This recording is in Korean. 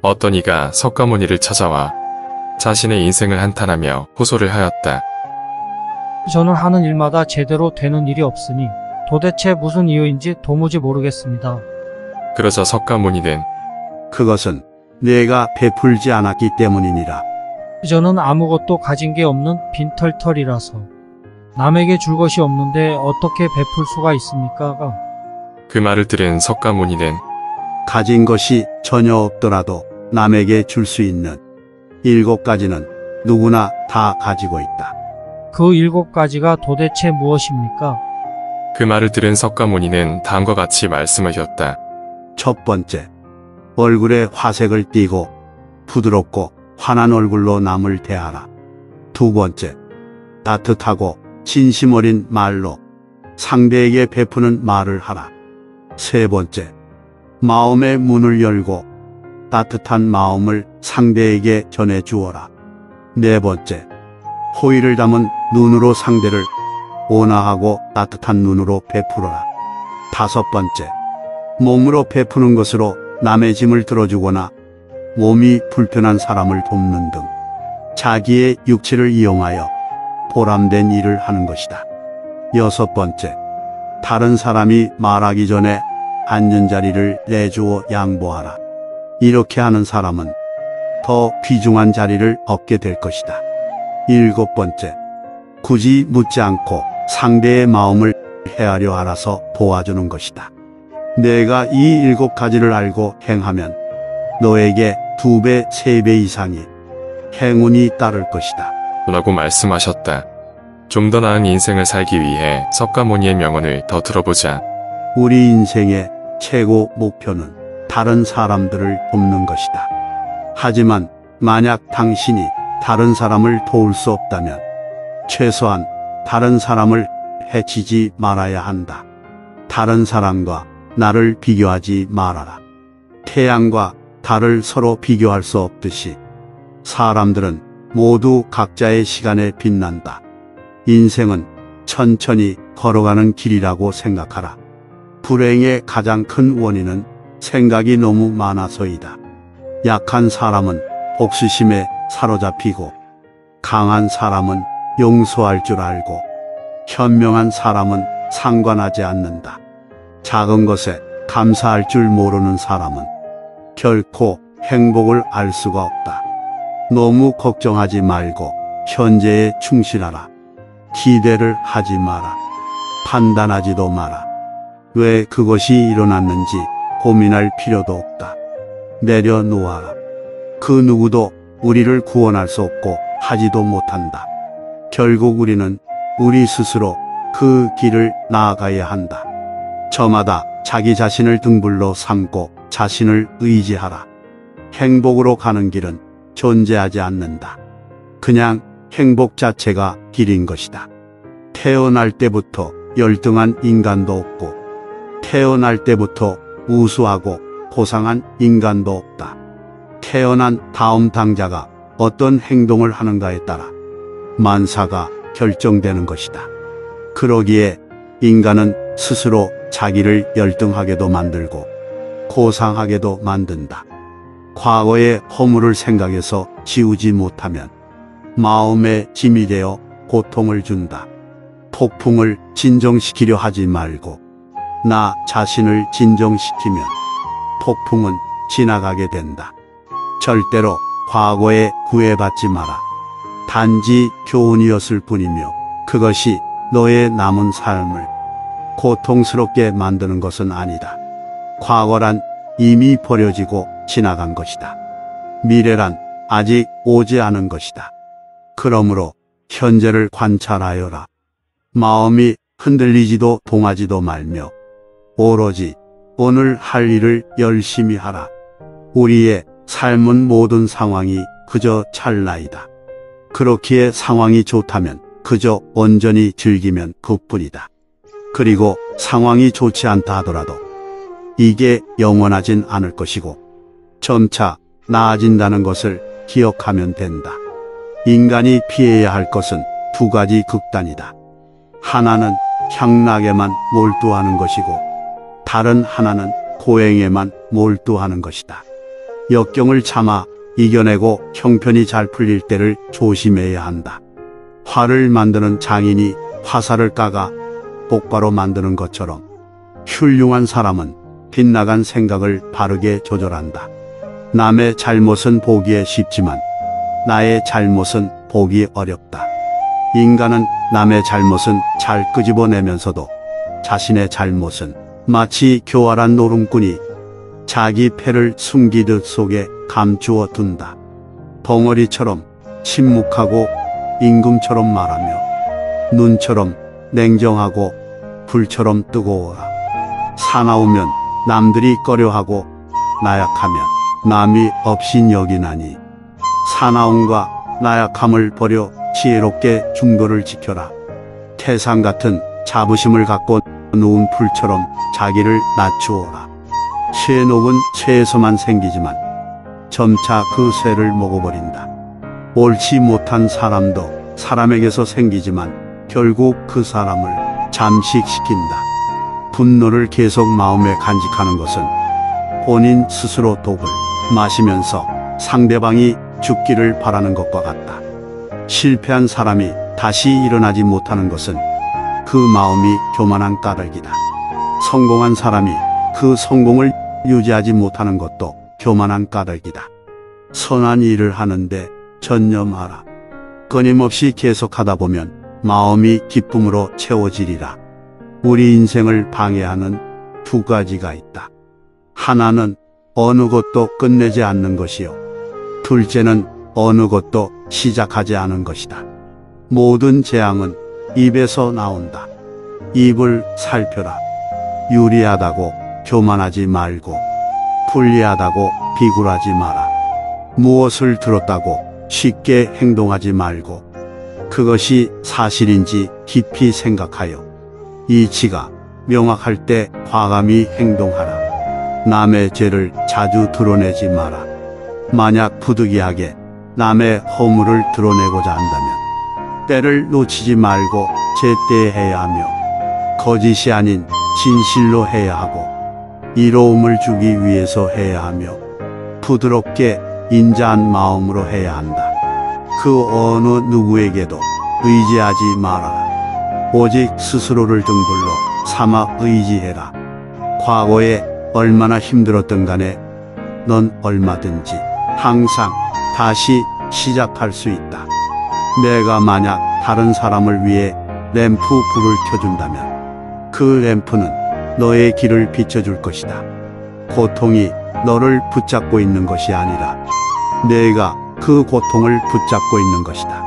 어떤 이가 석가모니를 찾아와 자신의 인생을 한탄하며 호소를 하였다. 저는 하는 일마다 제대로 되는 일이 없으니 도대체 무슨 이유인지 도무지 모르겠습니다. 그러자 석가모니는 그것은 내가 베풀지 않았기 때문이니라. 저는 아무것도 가진 게 없는 빈털털이라서 남에게 줄 것이 없는데 어떻게 베풀 수가 있습니까? 그 말을 들은 석가모니는 가진 것이 전혀 없더라도 남에게 줄 수 있는 7가지는 누구나 다 가지고 있다. 그 7가지가 도대체 무엇입니까? 그 말을 들은 석가모니는 다음과 같이 말씀하셨다. 첫 번째, 얼굴에 화색을 띠고 부드럽고 환한 얼굴로 남을 대하라. 두 번째, 따뜻하고 진심 어린 말로 상대에게 베푸는 말을 하라. 세 번째, 마음의 문을 열고 따뜻한 마음을 상대에게 전해 주어라. 네 번째, 호의를 담은 눈으로 상대를 온화하고 따뜻한 눈으로 베풀어라. 다섯 번째, 몸으로 베푸는 것으로 남의 짐을 들어주거나 몸이 불편한 사람을 돕는 등 자기의 육체를 이용하여 보람된 일을 하는 것이다. 여섯 번째, 다른 사람이 말하기 전에 앉은 자리를 내주어 양보하라. 이렇게 하는 사람은 더 귀중한 자리를 얻게 될 것이다. 일곱 번째, 굳이 묻지 않고 상대의 마음을 헤아려 알아서 도와주는 것이다. 내가 이 7가지를 알고 행하면 너에게 2배, 3배 이상의 행운이 따를 것이다. 라고 말씀하셨다. 좀 더 나은 인생을 살기 위해 석가모니의 명언을 더 들어보자. 우리 인생의 최고 목표는 다른 사람들을 돕는 것이다. 하지만 만약 당신이 다른 사람을 도울 수 없다면 최소한 다른 사람을 해치지 말아야 한다. 다른 사람과 나를 비교하지 말아라. 태양과 달을 서로 비교할 수 없듯이 사람들은 모두 각자의 시간에 빛난다. 인생은 천천히 걸어가는 길이라고 생각하라. 불행의 가장 큰 원인은 생각이 너무 많아서이다. 약한 사람은 복수심에 사로잡히고 강한 사람은 용서할 줄 알고 현명한 사람은 상관하지 않는다. 작은 것에 감사할 줄 모르는 사람은 결코 행복을 알 수가 없다. 너무 걱정하지 말고 현재에 충실하라. 기대를 하지 마라. 판단하지도 마라. 왜 그것이 일어났는지 고민할 필요도 없다. 내려놓아라. 그 누구도 우리를 구원할 수 없고 하지도 못한다. 결국 우리는 우리 스스로 그 길을 나아가야 한다. 저마다 자기 자신을 등불로 삼고 자신을 의지하라. 행복으로 가는 길은 존재하지 않는다. 그냥 행복 자체가 길인 것이다. 태어날 때부터 열등한 인간도 없고 태어날 때부터 우수하고 고상한 인간도 없다. 태어난 다음 당자가 어떤 행동을 하는가에 따라 만사가 결정되는 것이다. 그러기에 인간은 스스로 자기를 열등하게도 만들고 고상하게도 만든다. 과거의 허물을 생각해서 지우지 못하면 마음에 짐이 되어 고통을 준다. 폭풍을 진정시키려 하지 말고 나 자신을 진정시키면 폭풍은 지나가게 된다. 절대로 과거에 구애받지 마라. 단지 교훈이었을 뿐이며 그것이 너의 남은 삶을 고통스럽게 만드는 것은 아니다. 과거란 이미 버려지고 지나간 것이다. 미래란 아직 오지 않은 것이다. 그러므로 현재를 관찰하여라. 마음이 흔들리지도 동하지도 말며 오로지 오늘 할 일을 열심히 하라. 우리의 삶은 모든 상황이 그저 찰나이다. 그렇기에 상황이 좋다면 그저 온전히 즐기면 그뿐이다. 그리고 상황이 좋지 않다 하더라도 이게 영원하진 않을 것이고 점차 나아진다는 것을 기억하면 된다. 인간이 피해야 할 것은 2가지 극단이다. 하나는 향락에만 몰두하는 것이고 다른 하나는 고행에만 몰두하는 것이다. 역경을 참아 이겨내고 형편이 잘 풀릴 때를 조심해야 한다. 활을 만드는 장인이 화살을 까가 똑바로 만드는 것처럼 훌륭한 사람은 빗나간 생각을 바르게 조절한다. 남의 잘못은 보기에 쉽지만 나의 잘못은 보기 어렵다. 인간은 남의 잘못은 잘 끄집어내면서도 자신의 잘못은 마치 교활한 노름꾼이 자기 패를 숨기듯 속에 감추어 둔다. 덩어리처럼 침묵하고 임금처럼 말하며 눈처럼 냉정하고 불처럼 뜨거워라. 사나우면 남들이 꺼려하고 나약하면 남이 없인 여기나니 사나움과 나약함을 버려 지혜롭게 중도를 지켜라. 태산 같은 자부심을 갖고 누운 풀처럼 자기를 낮추어라. 쇠녹은 쇠에서만 생기지만 점차 그 쇠를 먹어버린다. 옳지 못한 사람도 사람에게서 생기지만 결국 그 사람을 잠식시킨다. 분노를 계속 마음에 간직하는 것은 본인 스스로 독을 마시면서 상대방이 죽기를 바라는 것과 같다. 실패한 사람이 다시 일어나지 못하는 것은 그 마음이 교만한 까닭이다. 성공한 사람이 그 성공을 유지하지 못하는 것도 교만한 까닭이다. 선한 일을 하는데 전념하라. 끊임없이 계속하다 보면 마음이 기쁨으로 채워지리라. 우리 인생을 방해하는 두 가지가 있다. 하나는 어느 것도 끝내지 않는 것이요. 둘째는 어느 것도 시작하지 않은 것이다. 모든 재앙은 입에서 나온다. 입을 살펴라. 유리하다고 교만하지 말고 불리하다고 비굴하지 마라. 무엇을 들었다고 쉽게 행동하지 말고 그것이 사실인지 깊이 생각하여 이치가 명확할 때 과감히 행동하라. 남의 죄를 자주 드러내지 마라. 만약 부득이하게 남의 허물을 드러내고자 한다면 때를 놓치지 말고 제때에 해야 하며 거짓이 아닌 진실로 해야 하고 이로움을 주기 위해서 해야 하며 부드럽게 인자한 마음으로 해야 한다. 그 어느 누구에게도 의지하지 말아라. 오직 스스로를 등불로 삼아 의지해라. 과거에 얼마나 힘들었든 간에 넌 얼마든지 항상 다시 시작할 수 있다. 내가 만약 다른 사람을 위해 램프 불을 켜준다면 그 램프는 너의 길을 비춰줄 것이다. 고통이 너를 붙잡고 있는 것이 아니라 내가 그 고통을 붙잡고 있는 것이다.